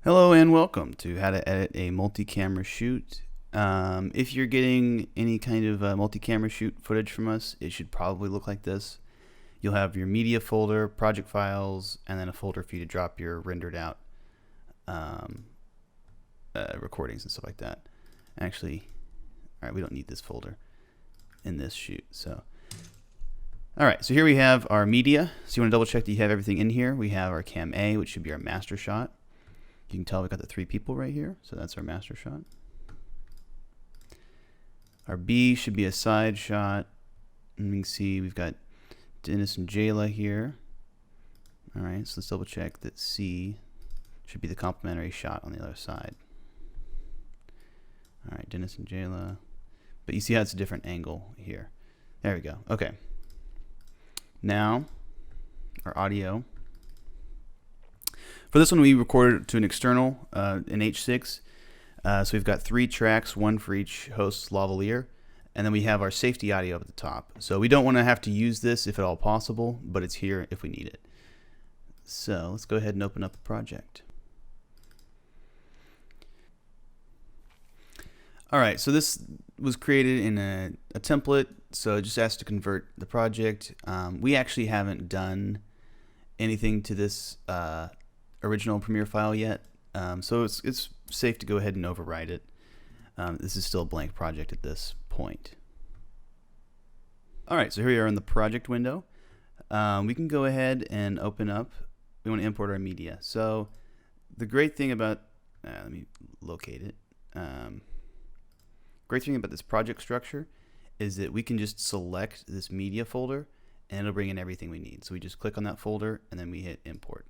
Hello and welcome to how to edit a multi-camera shoot. If you're getting any kind of multi-camera shoot footage from us, it should probably look like this. You'll have your media folder, project files, and then a folder for you to drop your rendered out recordings and stuff like that. Actually, all right, we don't need this folder in this shoot. So, all right, so here we have our media. So you want to double check that you have everything in here. We have our cam A, which should be our master shot. You can tell we've got the 3 people right here, so that's our master shot. Our B should be a side shot. And we can see we've got Dennis and Jayla here. All right, so let's double check that C should be the complementary shot on the other side. All right, Dennis and Jayla. But you see how it's a different angle here. There we go. Okay. Now, our audio. For this one, we recorded to an external in H6. So we've got 3 tracks, 1 for each host's lavalier. And then we have our safety audio up at the top. So we don't want to have to use this if at all possible, but it's here if we need it. So let's go ahead and open up a project. All right, so this was created in a template. So it just asks to convert the project. We actually haven't done anything to this original Premiere file yet, so it's safe to go ahead and override it. This is still a blank project at this point. All right, so here we are in the project window. We can go ahead and open up. We want to import our media. So the great thing about let me locate it. Great thing about this project structure is that we can just select this media folder and it'll bring in everything we need. So we just click on that folder and then we hit import.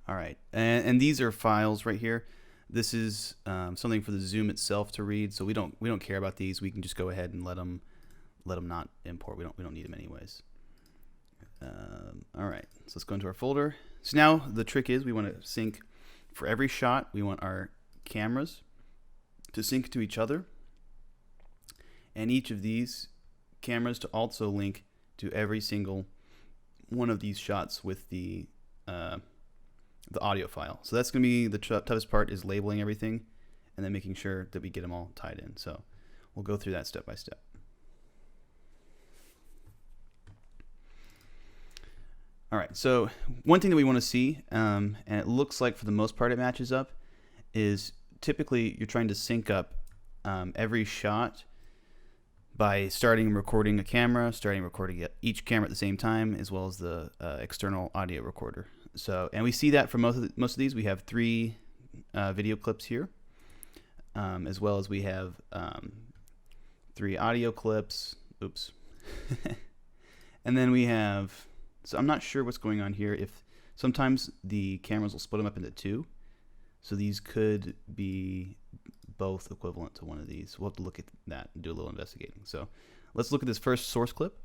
All right, and these are files right here. This is something for the Zoom itself to read, so we don't care about these. We can just go ahead and let them not import. We don't need them anyways. All right, so let's go into our folder. So now the trick is we want to sync for every shot. We want our cameras to sync to each other, and each of these cameras to also link to every single one of these shots with the audio file. So that's going to be the toughest part, is labeling everything and then making sure that we get them all tied in. So we'll go through that step by step. All right, so one thing that we want to see, and it looks like for the most part it matches up, is typically you're trying to sync up every shot by starting recording a camera, starting recording each camera at the same time, as well as the external audio recorder. So, and we see that for most of these. We have 3 video clips here, as well as we have 3 audio clips. Oops. And then we have, so I'm not sure what's going on here. If sometimes the cameras will split them up into 2. So these could be both equivalent to one of these. We'll have to look at that and do a little investigating. So let's look at this first source clip.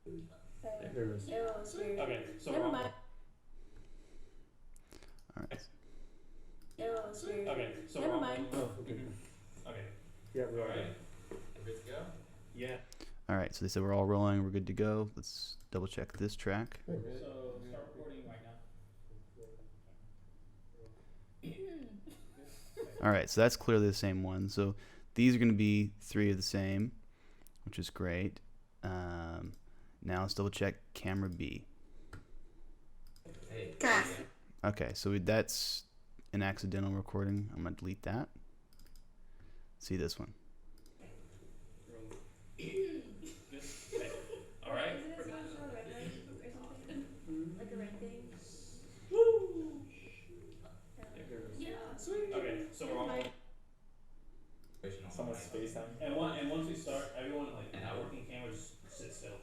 Okay, so Never mind. All right. Okay, so Never mind. Oh, okay. Okay. Yeah, we're all Alright. right. We're good to go? Yeah. All right, so they said we're all rolling, we're good to go. Let's double check this track. So start recording right now. All right, so that's clearly the same one. So these are going to be 3 of the same, which is great. Now let's double check camera B. Hey. Okay, so that's an accidental recording. I'm going to delete that. See this one. Alright. Like a red thing? Yeah. Okay, so we're all Someone's space time. and once we start, everyone like in our working camera just sit still.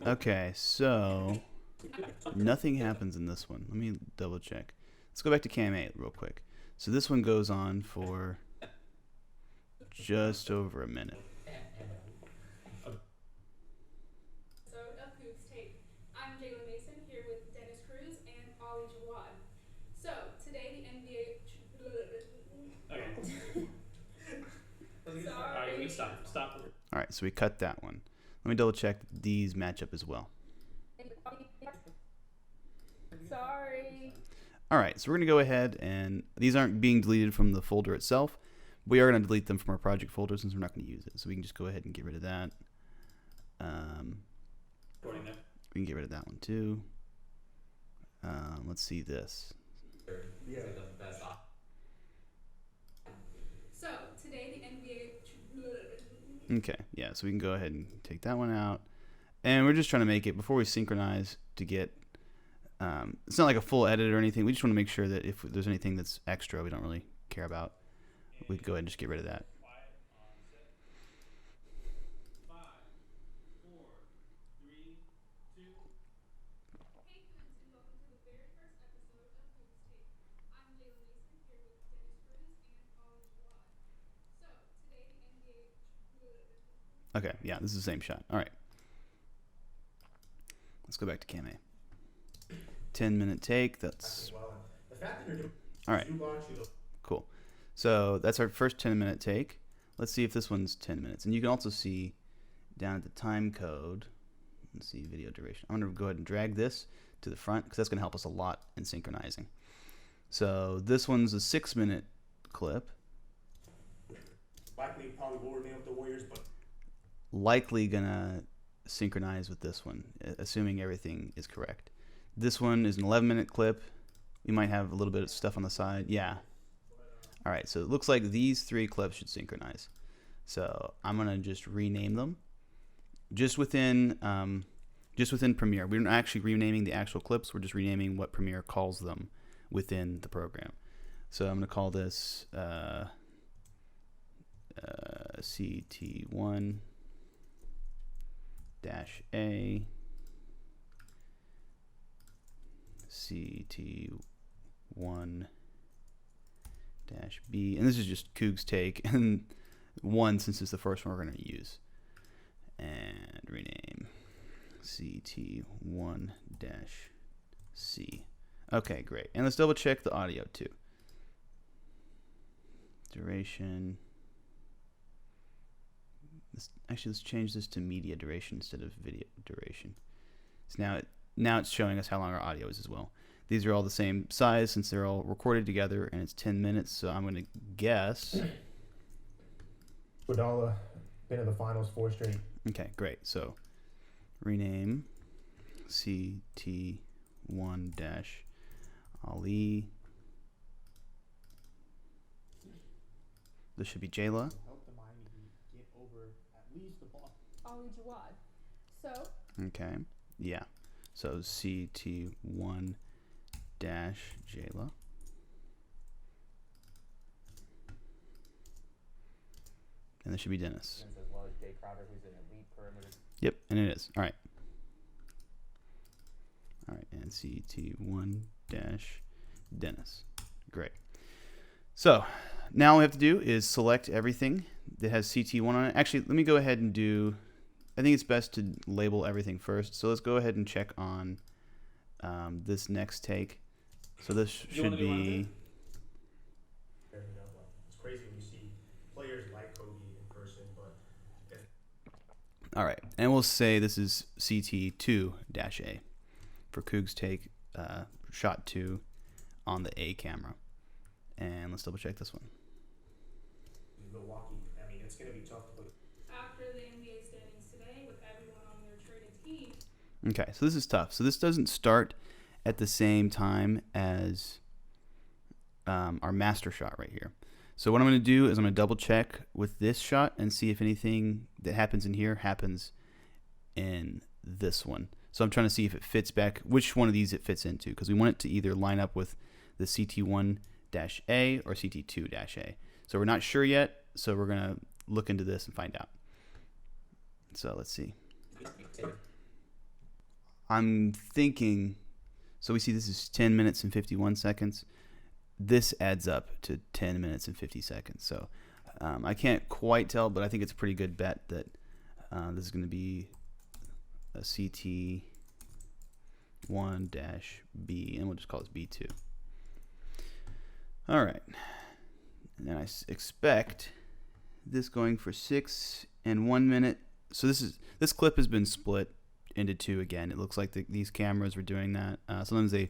Okay, so nothing happens in this one. Let me double check. Let's go back to Cam 8 real quick. So this one goes on for just over a minute. Episode of Hoops Tape. I'm Jayla Mason here with Dennis Cruz and Ollie Jawad. So today the NBA. Okay. Sorry. Alright, we stop. stop. All right, so we cut that one. Let me double check these match up as well. Sorry. All right, so we're going to go ahead and these aren't being deleted from the folder itself. We are going to delete them from our project folder since we're not going to use it. So we can just go ahead and get rid of that. Recording there. We can get rid of that one too. Let's see this. Yeah. So today the NBA. Okay, yeah, so we can go ahead and take that one out. And we're just trying to make it, before we synchronize, to get, it's not like a full edit or anything. We just want to make sure that if there's anything that's extra we don't really care about, we can go ahead and just get rid of that. Quiet on set. 5, 4, 3, 2. Hey Cougs, and welcome to the very first episode of Cougs Tape. I'm Jayla Mason here with Dennis Cruz and Ollie Jawad. So today the NBA. Okay, yeah, this is the same shot. All right. Let's go back to Cam A. 10-minute take. That's Well, the fact that you're doing all right. Cool. So that's our first 10-minute take. Let's see if this one's 10 minutes. And you can also see down at the time code. Let's see, video duration. I'm going to go ahead and drag this to the front because that's going to help us a lot in synchronizing. So this one's a 6-minute clip. likely probably will remain with the Warriors, but Likely gonna synchronize with this one, assuming everything is correct. This one is an 11-minute clip. We might have a little bit of stuff on the side. Yeah. All right, so it looks like these 3 clips should synchronize. So I'm gonna just rename them. Just within Premiere. We're not actually renaming the actual clips. We're just renaming what Premiere calls them within the program. So I'm gonna call this CT1 -A CT1 -B, and this is just Cougs take, and 1 since it's the first one we're going to use, and rename CT1 -C. Okay, great. And let's double check the audio too. Duration. Let's change this to media duration instead of video duration. So now it's showing us how long our audio is as well. These are all the same size since they're all recorded together, and it's 10 minutes. So I'm going to guess. Iguodala been in the finals 4 straight. Okay, great. So rename CT1 Ali. This should be Jayla. Help the Miami Heat get over at least the Boston. Ollie Jawad. So, Okay. Yeah. So CT1 Jayla. And this should be Dennis. As well as Jay Crowder, who's an elite perimeter. Yep, and it is. All right. All right, and CT1 Dennis. Great. So now all we have to do is select everything that has CT1 on it. Actually, let me go ahead and do, I think it's best to label everything first. So let's go ahead and check on this next take. So this should be, It's crazy when you see players like Kobe in person, but all right. And we'll say this is CT2-A for Cougs take shot 2 on the A camera. And let's double check this one. Milwaukee, I mean, it's going to be tough to put. After the NBA standings today, with everyone on their traded team. Okay, so this is tough. So this doesn't start at the same time as our master shot right here. So what I'm going to do is I'm going to double check with this shot and see if anything that happens in here happens in this one. So I'm trying to see if it fits back, which one of these it fits into, because we want it to either line up with the CT1-A or CT2-A. So we're not sure yet, so we're going to look into this and find out. So let's see. I'm thinking, so we see this is 10 minutes and 51 seconds. This adds up to 10 minutes and 50 seconds. So I can't quite tell, but I think it's a pretty good bet that this is going to be a CT1-B, and we'll just call this B2. All right. And then I expect this going for 6 and 1 minute. So this clip has been split into 2 again. It looks like these cameras were doing that. Sometimes they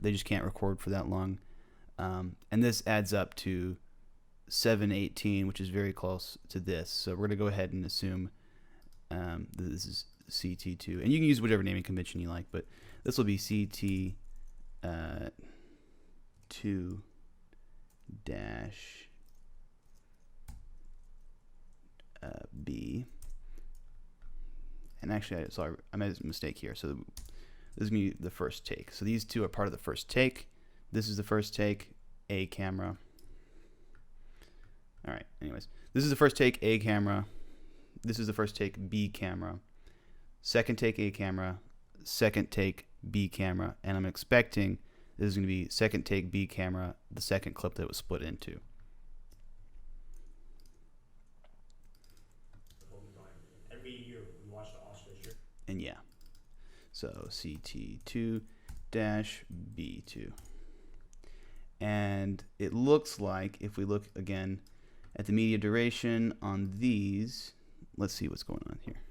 just can't record for that long. And this adds up to 7:18, which is very close to this. So we're going to go ahead and assume that this is CT2. And you can use whatever naming convention you like, but this will be CT 2 dash B. And actually, I made a mistake here. So this is going to be the first take. So these 2 are part of the first take. This is the first take, A camera. All right, anyways. This is the first take, A camera. This is the first take, B camera. Second take, A camera. Second take, B camera. And I'm expecting this is going to be second take, B camera, the second clip that was split into. Every year we watch the Oscars. And yeah. So CT2 dash B2. And it looks like, if we look again at the media duration on these, let's see what's going on here.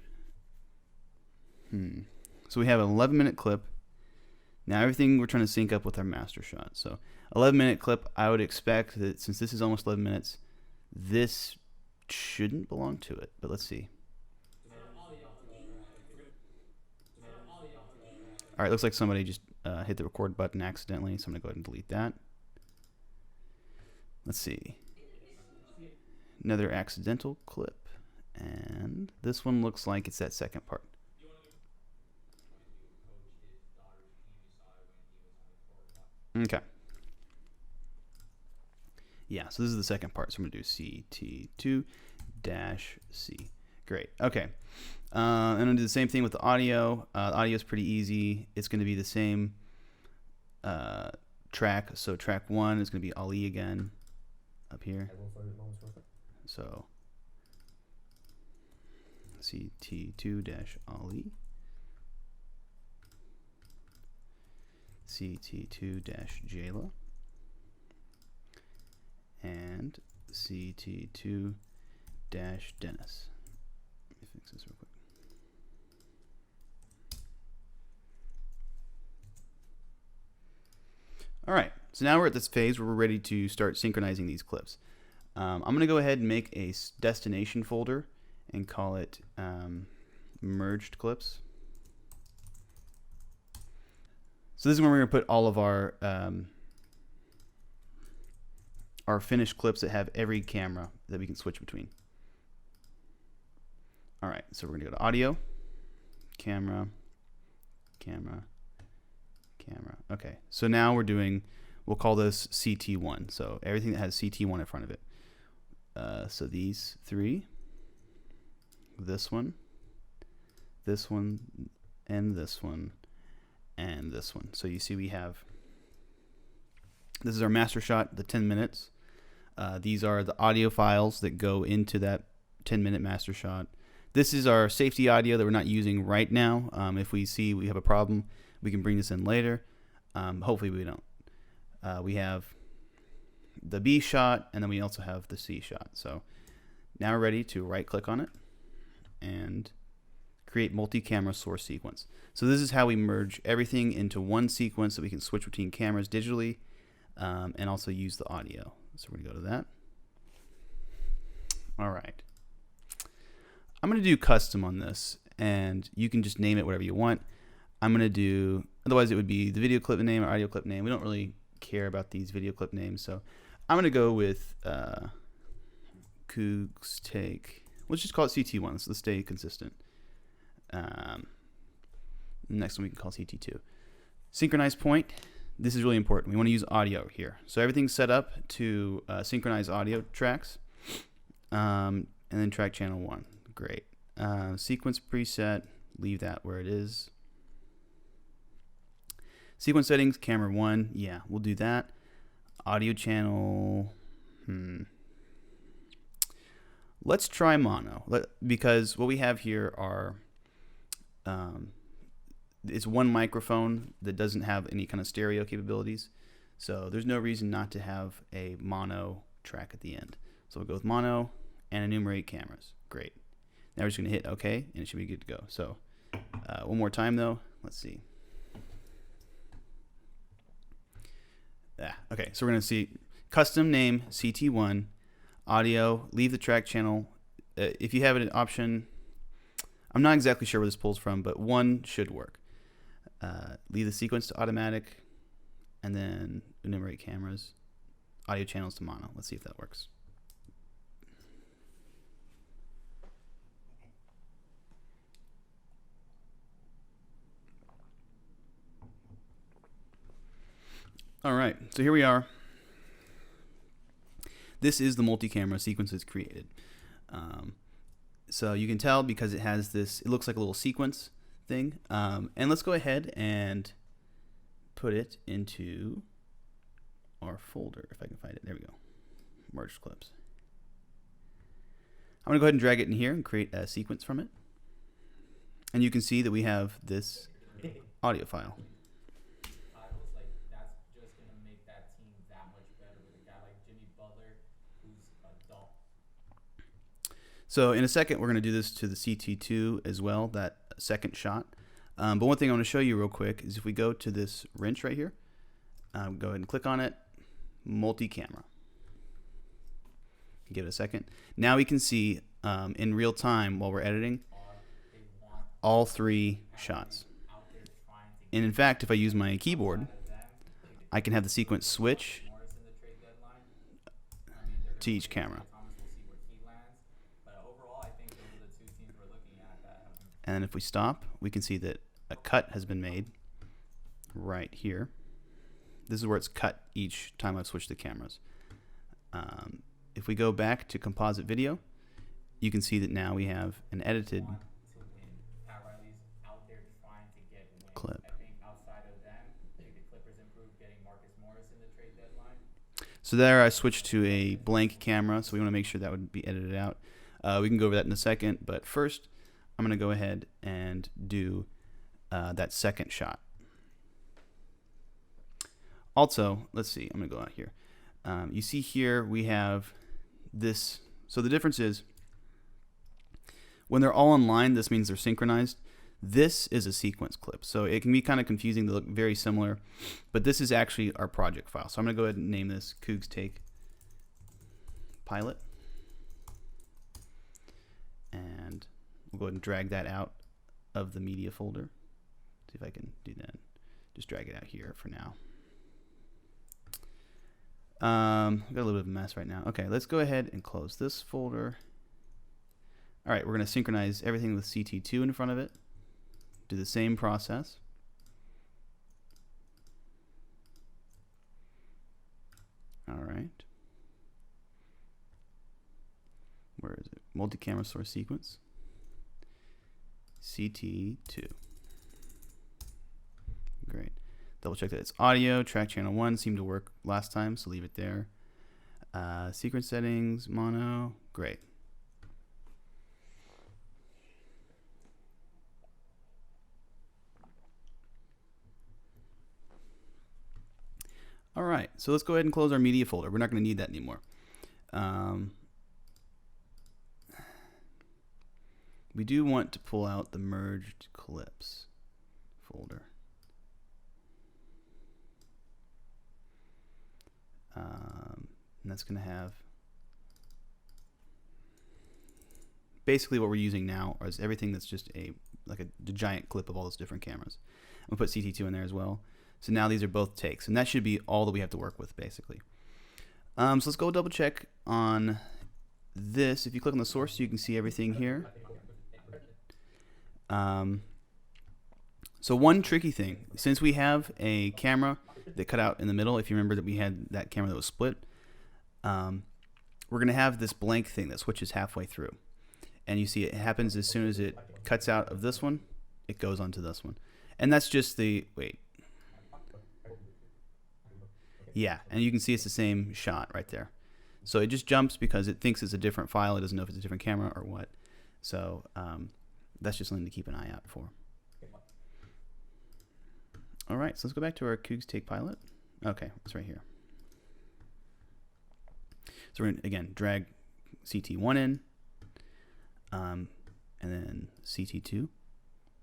So we have an 11-minute clip. Now everything we're trying to sync up with our master shot. So 11-minute clip, I would expect that since this is almost 11 minutes, this shouldn't belong to it. But let's see. All right, looks like somebody just hit the record button accidentally, so I'm going to go ahead and delete that. Let's see. Another accidental clip. And this one looks like it's that second part. Okay. Yeah, so this is the second part. So I'm going to do CT2-C. Great. Okay. And I'm going to do the same thing with the audio. The audio is pretty easy. It's going to be the same track. So track 1 is going to be Ali again up here. So CT2-Ali. CT2-Jayla. And CT2-Dennis. Let me fix this real quick. All right, so now we're at this phase where we're ready to start synchronizing these clips. I'm going to go ahead and make a destination folder and call it merged clips. So this is where we're going to put all of our finished clips that have every camera that we can switch between. All right, so we're going to go to audio, camera, camera, camera. Okay, so now we'll call this CT1. So everything that has CT1 in front of it. So these 3, this one, and this one, and this one. So you see this is our master shot, the 10 minutes. These are the audio files that go into that 10-minute master shot. This is our safety audio that we're not using right now. If we see we have a problem, we can bring this in later. Hopefully we don't. We have the B shot, and then we also have the C shot. So now we're ready to right-click on it and create multi-camera source sequence. So this is how we merge everything into one sequence so we can switch between cameras digitally and also use the audio. So we're going to go to that. All right. I'm going to do custom on this, and you can just name it whatever you want. I'm going to do, otherwise it would be the video clip name or audio clip name. We don't really care about these video clip names, so I'm going to go with Coog's Take. Let's just call it CT1, so let's stay consistent. Next one we can call CT2. Synchronize point. This is really important. We want to use audio here. So everything's set up to synchronize audio tracks, and then track channel 1. Great. Sequence preset, leave that where it is. Sequence settings, camera 1, yeah, we'll do that. Audio channel, let's try mono, because what we have here are is one microphone that doesn't have any kind of stereo capabilities. So there's no reason not to have a mono track at the end. So we'll go with mono, and enumerate cameras. Great. Now we're just going to hit OK, and it should be good to go. So one more time, though. Let's see. Okay, so we're going to see custom name CT1, audio, leave the track channel. If you have an option, I'm not exactly sure where this pulls from, but 1 should work. Leave the sequence to automatic, and then enumerate cameras, audio channels to mono. Let's see if that works. All right, so here we are. This is the multi-camera sequences created. So you can tell because it has this, it looks like a little sequence thing. And let's go ahead and put it into our folder, if I can find it. There we go. Merged clips. I'm going to go ahead and drag it in here and create a sequence from it. And you can see that we have this audio file. I was like, that's just gonna make that team that much better with a guy like Jimmy Butler, who's a dog. So in a second, we're going to do this to the CT2 as well, that second shot. But one thing I want to show you real quick is if we go to this wrench right here, go ahead and click on it, multi-camera. Give it a second. Now we can see in real time while we're editing all 3 shots. And in fact, if I use my keyboard, I can have the sequence switch to each camera. And then if we stop, we can see that a cut has been made right here. This is where it's cut each time I've switched the cameras. If we go back to composite video, you can see that now we have an edited clip. So there I switched to a blank camera, so we want to make sure that would be edited out. We can go over that in a second, but first I'm going to go ahead and do that second shot. Also, let's see, I'm going to go out here. You see here we have this. So the difference is when they're all in line, this means they're synchronized. This is a sequence clip. So it can be kind of confusing. They look very similar, but this is actually our project file. So I'm going to go ahead and name this Cougs Take Pilot. And we'll go ahead and drag that out of the media folder. See if I can do that. Just drag it out here for now. I've got a little bit of a mess right now. Okay, let's go ahead and close this folder. All right, we're going to synchronize everything with CT2 in front of it. Do the same process. All right. Where is it? Multi-camera source sequence. CT2. Great. Double check that it's audio. Track channel 1 seemed to work last time, so leave it there. Sequence settings, mono. Great. All right, so let's go ahead and close our media folder. We're not going to need that anymore. We do want to pull out the merged clips folder. And that's going to have basically what we're using now is everything that's just like a giant clip of all those different cameras. I'm going to put CT2 in there as well. So now these are both takes, and that should be all that we have to work with, basically. So let's go double check on this. If you click on the source, you can see everything here. So one tricky thing, since we have a camera that cut out in the middle, if you remember that we had that camera that was split, we're going to have this blank thing that switches halfway through. And you see it happens as soon as it cuts out of this one, it goes onto this one. And that's just the, wait. Yeah, and you can see it's the same shot right there. So it just jumps because it thinks it's a different file. It doesn't know if it's a different camera or what. So that's just something to keep an eye out for. All right, so let's go back to our Cougs Take Pilot. Okay, it's right here. So we're going to, again, drag CT1 in, and then CT2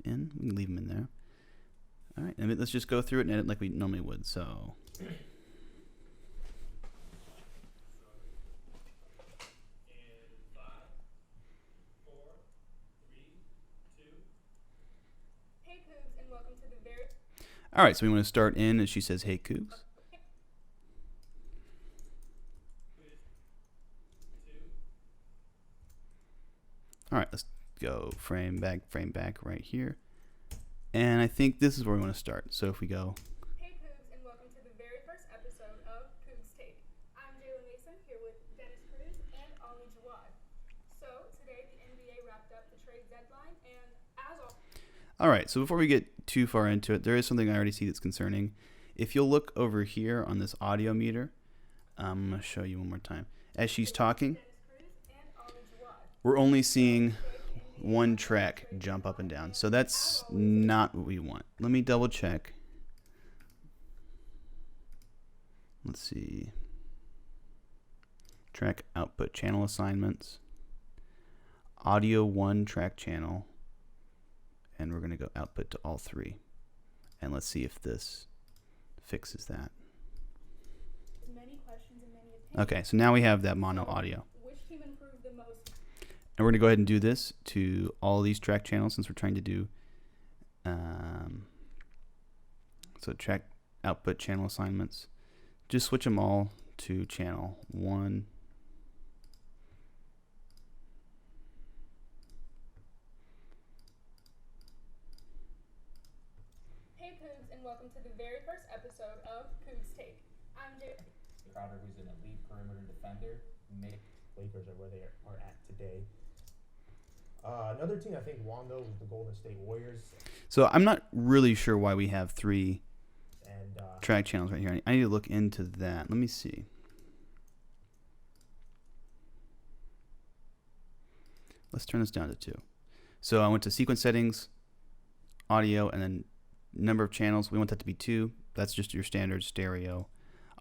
in. We can leave them in there. All right, and let's just go through it and edit like we normally would. So. Hey Cougs, and welcome to the very. All right, so we want to start in as she says, "Hey Cougs." All right, let's go frame back right here. And I think this is where we want to start. So if we go. Hey Cougs, and welcome to the very first episode of Cougs Take. I'm Jalen Mason here with Dennis Cruz and Ollie Jawad. So today the NBA wrapped up the trade deadline, and as always. All right, so before we get too far into it, there is something I already see that's concerning. If you'll look over here on this audio meter, I'm going to show you one more time. As she's talking, we're only seeing one track jump up and down. So that's not what we want. Let me double check. Let's see. Track output channel assignments. Audio 1 track channel. And we're going to go output to all 3. And let's see if this fixes that. Okay, so now we have that mono audio. Which team improved the most? And we're going to go ahead and do this to all these track channels since we're trying to do so track output channel assignments. Just switch them all to channel 1. Hey Cougs, and welcome to the very first episode of Cougs Take. I'm Jay. Crowder, who's an elite perimeter defender, Lakers are where they are at today. Another team I think won though was the Golden State Warriors. So I'm not really sure why we have 3 And track channels right here. I need to look into that. Let me see. Let's turn this down to 2. So I went to sequence settings, audio, and then number of channels. We want that to be 2. That's just your standard stereo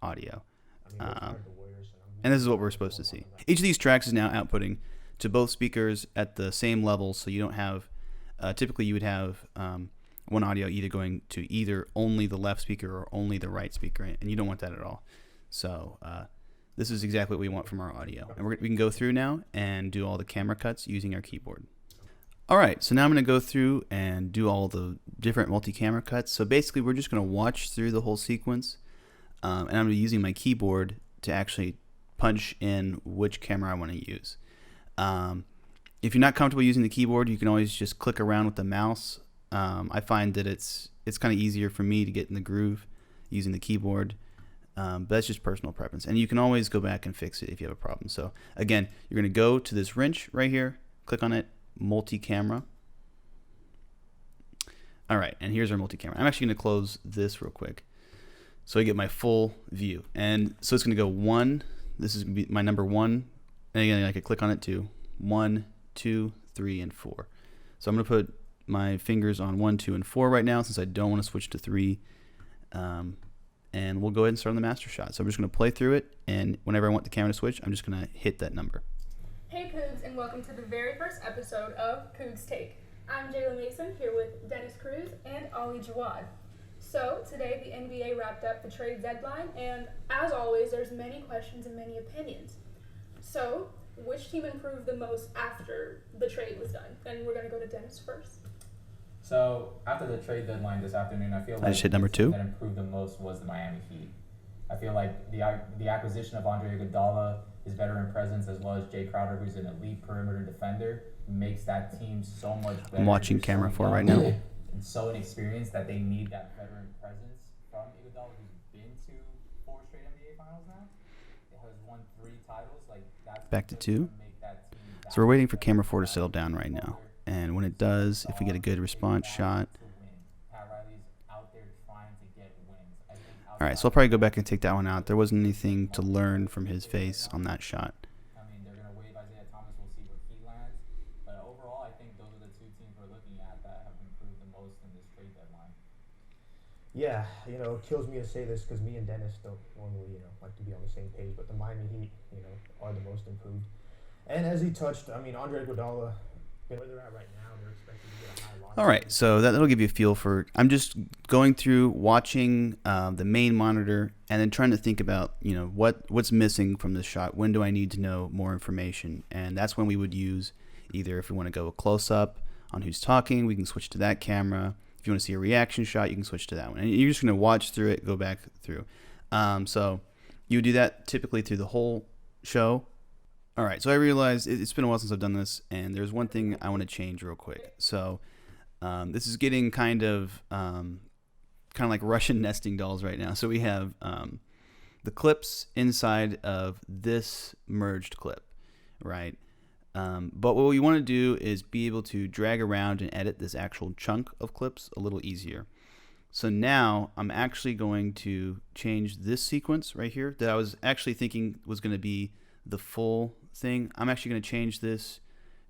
audio. I mean, those are the Warriors, And this is what we're supposed to see. Each of these tracks is now outputting to both speakers at the same level, so you don't have, typically you would have one audio either going to either only the left speaker or only the right speaker, and you don't want that at all. So this is exactly what we want from our audio. And we can go through now and do all the camera cuts using our keyboard. All right, so now I'm going to go through and do all the different multi-camera cuts. So basically we're just going to watch through the whole sequence, and I'm going to be using my keyboard to actually punch in which camera I want to use. If you're not comfortable using the keyboard, you can always just click around with the mouse. I find that it's kind of easier for me to get in the groove using the keyboard, but that's just personal preference. And you can always go back and fix it if you have a problem. So again, you're going to go to this wrench right here, click on it, multi-camera. All right, and here's our multi-camera. I'm actually going to close this real quick so I get my full view. And so it's going to go 1. This is going to be my number 1. And again, I could click on it too. 1, 2, 3, and 4. So I'm going to put my fingers on 1, 2, and 4 right now since I don't want to switch to 3. And we'll go ahead and start on the master shot. So I'm just going to play through it, and whenever I want the camera to switch, I'm just going to hit that number. Hey Cougs, and welcome to the very first episode of Cougs Take. I'm Jalen Mason here with Dennis Cruz and Ollie Jawad. So today the NBA wrapped up the trade deadline, and as always, there's many questions and many opinions. So which team improved the most after the trade was done? And we're going to go to Dennis first. So after the trade deadline this afternoon, I feel like I just hit number the team 2. that improved the most was the Miami Heat. I feel like the acquisition of Andre Iguodala, his veteran presence, as well as Jay Crowder, who's an elite perimeter defender, makes that team so much better. I'm watching They're camera so 4 young right now. And so inexperienced that they need that veteran presence from Iguodala, who's been to 4 straight NBA Finals now. It has won 3 titles. Like that's Back to what's 2. gonna make that team that So we're waiting for better. camera 4 to settle down right now. And when it does, if we get a good response shot. To win. Pat Riley's out there trying to get wins. I think All right, so I'll probably go back and take that one out. There wasn't anything to learn from his face on that shot. I mean, they're going to waive Isaiah Thomas. We'll see where he lands. But overall, I think those are the 2 teams we're looking at that have improved the most in this trade deadline. Yeah, it kills me to say this because me and Dennis don't normally, like to be on the same page. But the Miami Heat, are the most improved. And as he touched, I mean, Andre Iguodala, where they're at right now, they're expected to get a high lottery. All right, so that'll give you a feel for. I'm just going through, watching the main monitor, and then trying to think about, what's missing from this shot. When do I need to know more information? And that's when we would use either, if we want to go a close up on who's talking, we can switch to that camera. If you want to see a reaction shot, you can switch to that one. And you're just going to watch through it, go back through. So you would do that typically through the whole show. All right, so I realized it's been a while since I've done this, and there's one thing I want to change real quick. So this is getting kind of like Russian nesting dolls right now. So we have the clips inside of this merged clip, right? But what we want to do is be able to drag around and edit this actual chunk of clips a little easier. So now I'm actually going to change this sequence right here that I was actually thinking was going to be the full thing. I'm actually going to change this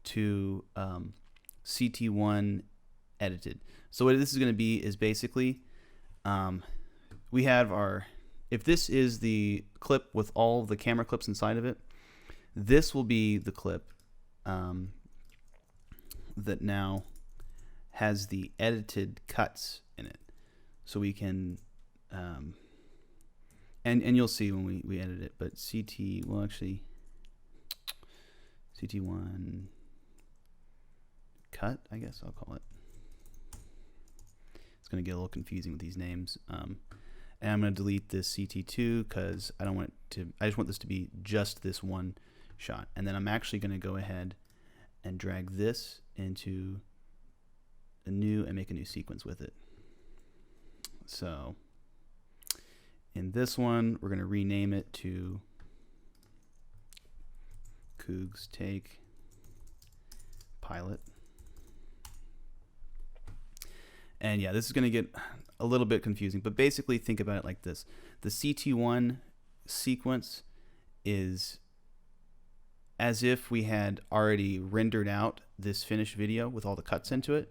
to CT1 edited. So what this is going to be is basically we have if this is the clip with all the camera clips inside of it, this will be the clip that now has the edited cuts in it. So we can and you'll see when we edit it, but CT1 cut, I guess I'll call it. It's going to get a little confusing with these names. And I'm going to delete this CT2 because I just want this to be just this one shot. And then I'm actually going to go ahead and drag this into and make a new sequence with it. So in this one, we're going to rename it to Cougs Take Pilot. And yeah, this is going to get a little bit confusing, but basically think about it like this. The CT1 sequence is as if we had already rendered out this finished video with all the cuts into it.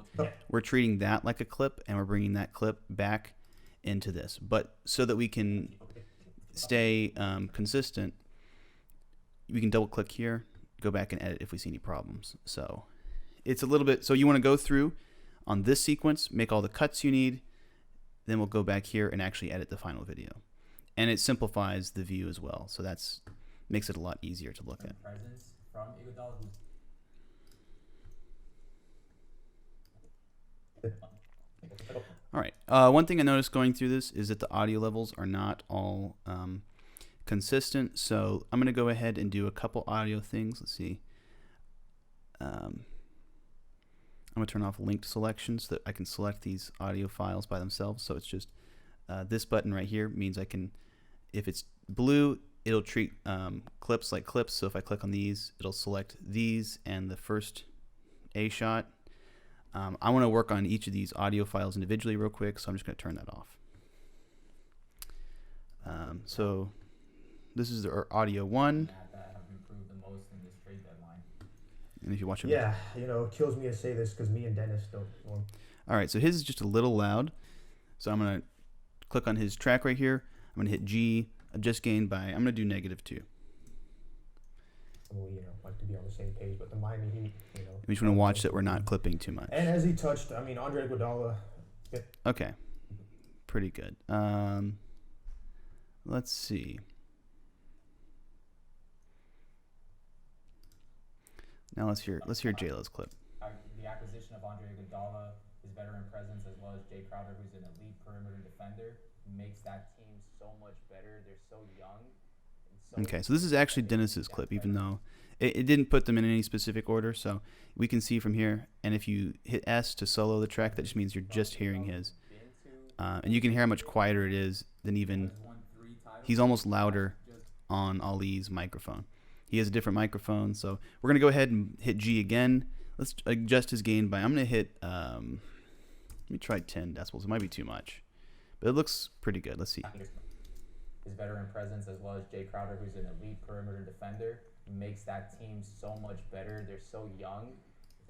We're treating that like a clip, and we're bringing that clip back into this. But so that we can stay consistent, we can double click here, go back and edit if we see any problems. So it's a little bit, so you want to go through on this sequence, make all the cuts you need, then we'll go back here and actually edit the final video. And it simplifies the view as well. So that's makes it a lot easier to look at. Presence from Iguodala, All right. One thing I noticed going through this is that the audio levels are not all consistent. So I'm going to go ahead and do a couple audio things. Let's see. I'm going to turn off linked selection so that I can select these audio files by themselves. So it's just this button right here means I can, if it's blue, it'll treat clips like clips. So if I click on these, it'll select these and the first A shot. I want to work on each of these audio files individually real quick, so I'm just going to turn that off. So this is our audio 1. that have improved the most in this trade deadline. And if you watch it, Yeah, it kills me to say this because me and Dennis don't. Well, all right, so his is just a little loud. So I'm going to click on his track right here. I'm going to hit G, adjust gain by, I'm going to do -2. we like to be on the same page, but the Miami Heat, We just want to watch that we're not clipping too much. And as he touched, I mean, Andre Iguodala. Okay, pretty good. Let's see. Now let's hear Jayla's clip. The acquisition of Andre Iguodala, his veteran presence, as well as Jay Crowder, who's an elite perimeter defender, makes that team so much better. They're so young. Okay, so this is actually Dennis's clip, even though it didn't put them in any specific order. So we can see from here, and if you hit S to solo the track, that just means you're just hearing his. And you can hear how much quieter it is than even, he's almost louder on Ali's microphone. He has a different microphone, so we're going to go ahead and hit G again. Let's adjust his gain by, I'm going to hit, let me try 10 decibels. It might be too much, but it looks pretty good. Let's see. His veteran presence, as well as Jay Crowder, who's an elite perimeter defender, makes that team so much better. They're so young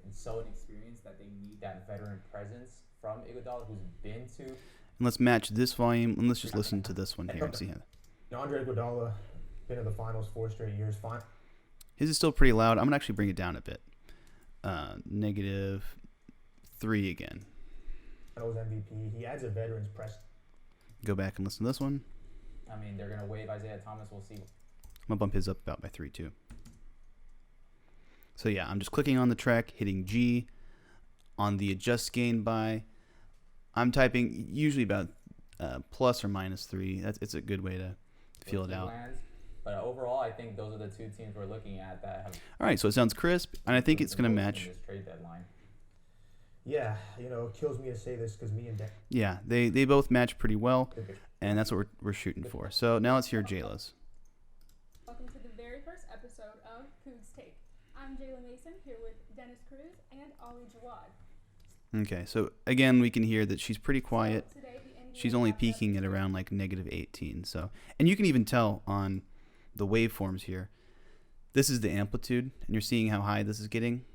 and so inexperienced that they need that veteran presence from Iguodala, who's been to. And let's match this volume, and let's just listen to this one here and see how. Andre Iguodala been in the finals 4 straight years. His is still pretty loud. I'm going to actually bring it down a bit. -3 again. Finals MVP. He adds a veteran's press. Go back and listen to this one. I mean, they're gonna waive Isaiah Thomas. We'll see. I'm going to bump his up about by 3 too. So yeah, I'm just clicking on the track, hitting G on the adjust gain by. I'm typing usually about plus or -3. It's a good way to feel it out. Lands. But overall, I think those are the two teams we're looking at that have. All right, so it sounds crisp, and I think it's going to in match. This trade deadline. Yeah, you know, it kills me to say this because me and Dan. Yeah, they both match pretty well, and that's what we're shooting for. So now let's hear Jayla's. Welcome to the very first episode of Cougs Take. I'm Jayla Mason here with Dennis Cruz and Ollie Jawad. Okay, so again, we can hear that she's pretty quiet. So today the NBA She's only wrapped up peaking at around like -18. So, and you can even tell on the waveforms here. This is the amplitude, and you're seeing how high this is getting.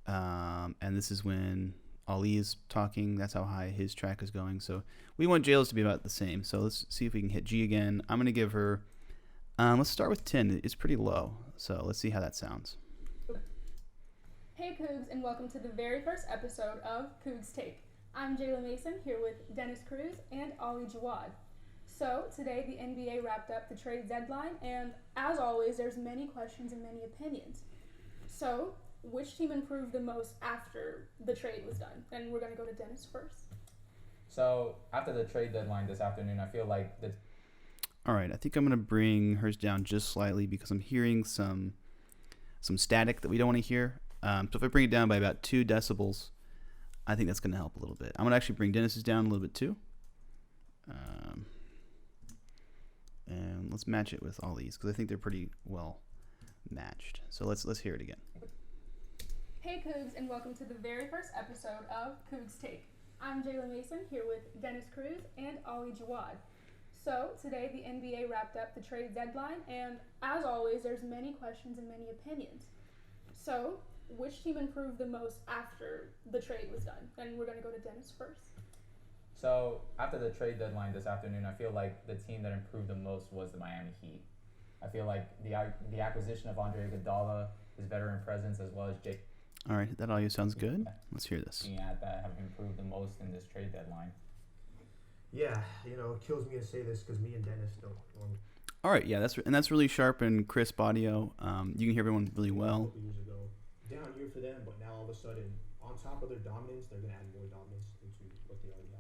And this is when Ali is talking. That's how high his track is going. So we want Jayla's to be about the same. So let's see if we can hit G again. I'm going to give her, let's start with 10. It's pretty low. So let's see how that sounds. Hey Cougs, and welcome to the very first episode of Cougs Take. I'm Jayla Mason here with Dennis Cruz and Ollie Jawad. So today the NBA wrapped up the trade deadline, and as always, there's many questions and many opinions. So which team improved the most after the trade was done? And we're going to go to Dennis first. So after the trade deadline this afternoon, I feel like the. All right, I think I'm going to bring hers down just slightly because I'm hearing some static that we don't want to hear. So if I bring it down by about 2 decibels, I think that's going to help a little bit. I'm going to actually bring Dennis's down a little bit too. And let's match it with all these because I think they're pretty well matched. So let's hear it again. Hey Cougs, and welcome to the very first episode of Cougs Take. I'm Jayla Mason here with Dennis Cruz and Ollie Jawad. So today the NBA wrapped up the trade deadline, and as always, there's many questions and many opinions. So which team improved the most after the trade was done? And we're going to go to Dennis first. So after the trade deadline this afternoon, I feel like the team that improved the most was the Miami Heat. I feel like the acquisition of Andre Iguodala, his veteran presence, as well as Jake. All right, that audio sounds good. Let's hear this. That have improved the most in this trade deadline. Yeah, you know, it kills me to say this because me and Dennis don't. All right, yeah, that's really sharp and crisp audio. You can hear everyone really well. A couple years ago, down year for them, but now all of a sudden, on top of their dominance, they're gonna add more dominance into what they already have.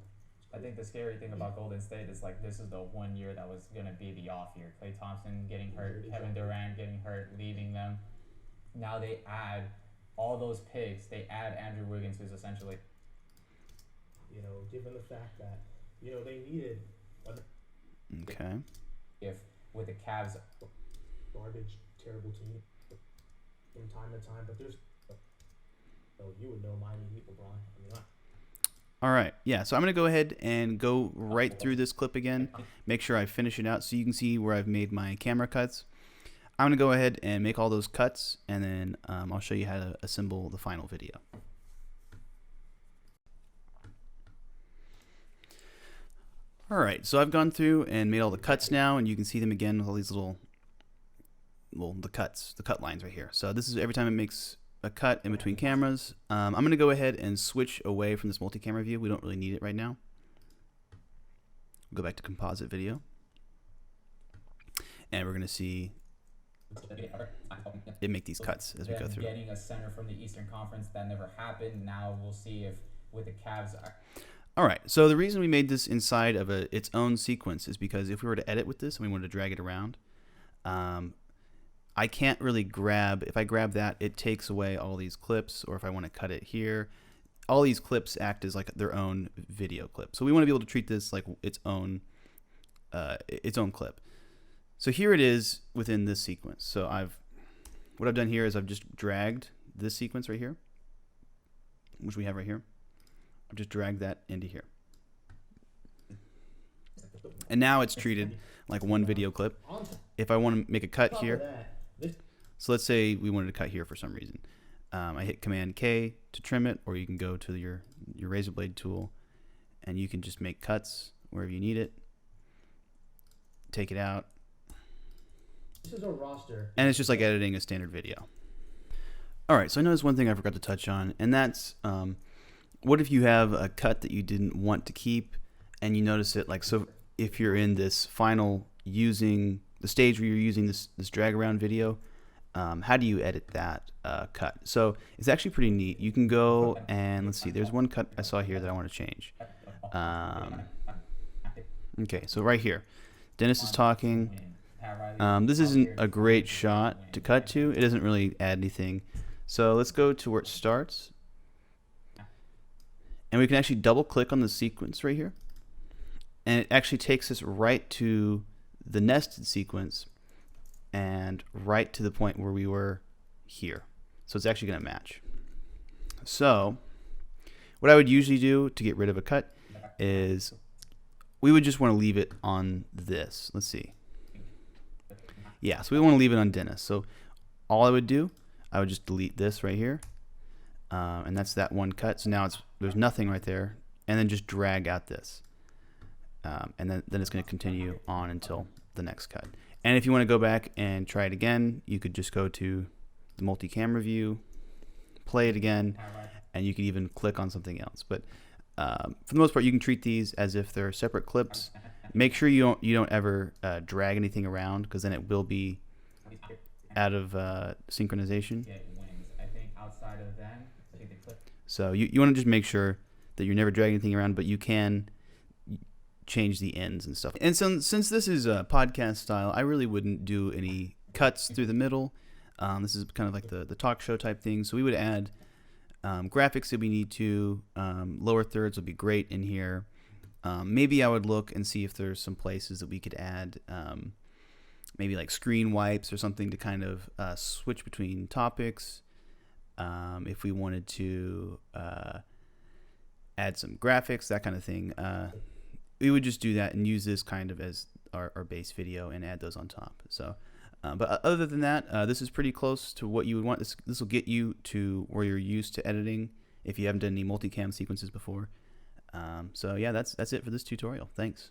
I think the scary thing about Golden State is like this is the one year that was gonna be the off year. Klay Thompson getting hurt, Kevin Durant getting hurt, leaving them. Now they add all those picks. They add Andrew Wiggins, who's essentially. You know, given the fact that they needed Okay. If with the Cavs. garbage, terrible team from time to time, but there's. You would know Miami Heat, LeBron. I mean, All right, yeah, so I'm going to go ahead and go right through this clip again, make sure I finish it out so you can see where I've made my camera cuts. I'm going to go ahead and make all those cuts, and then I'll show you how to assemble the final video. All right, so I've gone through and made all the cuts now, and you can see them again with all these little, the cut lines right here. So this is every time it makes a cut in between cameras. I'm going to go ahead and switch away from this multi-camera view. We don't really need it right now. Go back to composite video. And we're going to see it make these cuts as we go through. Getting a center from the Eastern Conference, that never happened. Now we'll see if with the Cavs. All right, so the reason we made this inside of its own sequence is because if we were to edit with this and we wanted to drag it around, I can't really grab, if I grab that, it takes away all these clips, or if I want to cut it here, all these clips act as like their own video clip. So we want to be able to treat this like its own clip. So here it is within this sequence. So what I've done here is I've just dragged this sequence right here, which we have right here. I've just dragged that into here. And now it's treated like one video clip. If I want to make a cut here, so let's say we wanted to cut here for some reason. I hit Command K to trim it, or you can go to your razor blade tool and you can just make cuts wherever you need it. Take it out. this is a roster. And it's just like editing a standard video. All right, so I noticed one thing I forgot to touch on, and that's what if you have a cut that you didn't want to keep and you notice it, like, so if you're in this final using the stage where you're using this drag around video, how do you edit that cut? So it's actually pretty neat. You can go and let's see, there's one cut I saw here that I want to change. Okay, so right here, Dennis is talking. This isn't a great shot to cut to. It doesn't really add anything. So let's go to where it starts. And we can actually double click on the sequence right here. And it actually takes us right to the nested sequence and right to the point where we were here. So it's actually going to match. So what I would usually do to get rid of a cut is we would just want to leave it on this. Let's see. Yeah, so we want to leave it on Dennis. So all I would do, I would just delete this right here. And that's that one cut. So now there's nothing right there. And then just drag out this. And then it's going to continue on until the next cut. And if you want to go back and try it again, you could just go to the multi-camera view, play it again, and you can even click on something else. But for the most part, you can treat these as if they're separate clips. Make sure you don't ever drag anything around, because then it will be out of synchronization. So you want to just make sure that you're never dragging anything around, but you can change the ends and stuff. And so since this is a podcast style, I really wouldn't do any cuts through the middle. This is kind of like the talk show type thing. So we would add graphics if we need to. Lower thirds would be great in here. Maybe I would look and see if there's some places that we could add maybe like screen wipes or something to kind of switch between topics. If we wanted to add some graphics, that kind of thing, we would just do that and use this kind of as our base video and add those on top. So, but other than that, this is pretty close to what you would want. This will get you to where you're used to editing if you haven't done any multicam sequences before. So yeah, that's it for this tutorial. Thanks.